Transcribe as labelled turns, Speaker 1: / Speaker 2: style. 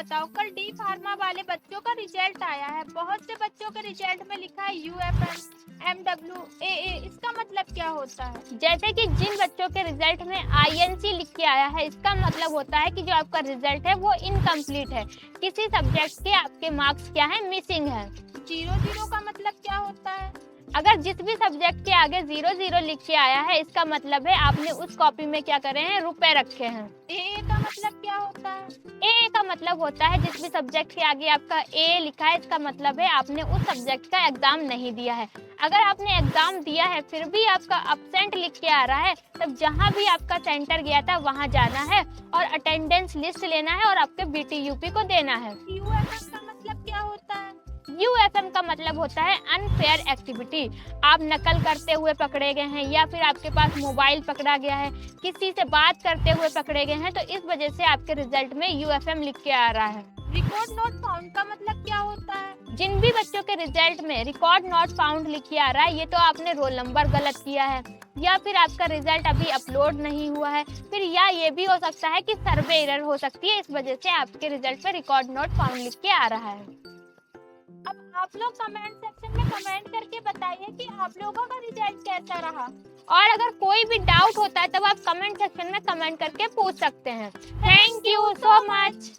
Speaker 1: बताओ, कल D pharma वाले बच्चों का रिजल्ट आया है। बहुत से बच्चों के रिजल्ट में लिखा है UFM MWAA, इसका मतलब क्या होता है?
Speaker 2: जैसे कि जिन बच्चों के रिजल्ट में INC लिख के आया है, इसका मतलब होता है कि जो आपका रिजल्ट है वो इनकम्प्लीट है, किसी सब्जेक्ट के आपके मार्क्स क्या है, मिसिंग है।
Speaker 1: 0 का मतलब क्या होता है?
Speaker 2: अगर जिस भी सब्जेक्ट के आगे 0 लिख के आया है, इसका मतलब है आपने उस कॉपी में क्या करे हैं, रुपए रखे हैं।
Speaker 1: AA का मतलब क्या होता है?
Speaker 2: AA का मतलब होता है जिस भी सब्जेक्ट के आगे आपका A लिखा है, इसका मतलब है आपने उस सब्जेक्ट का एग्जाम नहीं दिया है। अगर आपने एग्जाम दिया है फिर भी आपका अब्सेंट लिख के आ रहा है, तब जहां भी आपका सेंटर गया था वहां जाना है और अटेंडेंस लिस्ट लेना है और आपके BTUP को देना है।
Speaker 1: UFM का मतलब क्या होता है?
Speaker 2: UFM का मतलब होता है अनफेयर एक्टिविटी। आप नकल करते हुए पकड़े गए हैं या फिर आपके पास मोबाइल पकड़ा गया है, किसी से बात करते हुए पकड़े गए हैं, तो इस वजह से आपके रिजल्ट में UFM लिख के आ रहा है।
Speaker 1: रिकॉर्ड नॉट फाउंड का मतलब क्या होता है?
Speaker 2: जिन भी बच्चों के रिजल्ट में रिकॉर्ड नॉट फाउंड लिख के आ रहा है, ये तो आपने रोल नंबर गलत किया है या फिर आपका रिजल्ट अभी अपलोड नहीं हुआ है, फिर या ये भी हो सकता है कि सर्वे एरर हो सकती है, इस वजह से आपके रिजल्ट पे रिकॉर्ड नॉट फाउंड लिख के आ रहा है।
Speaker 1: अब आप लोग कमेंट सेक्शन में कमेंट करके बताइए कि आप लोगों का रिजल्ट कैसा रहा।
Speaker 2: और अगर कोई भी डाउट होता है तब आप कमेंट सेक्शन में कमेंट करके पूछ सकते हैं। Thank you so much.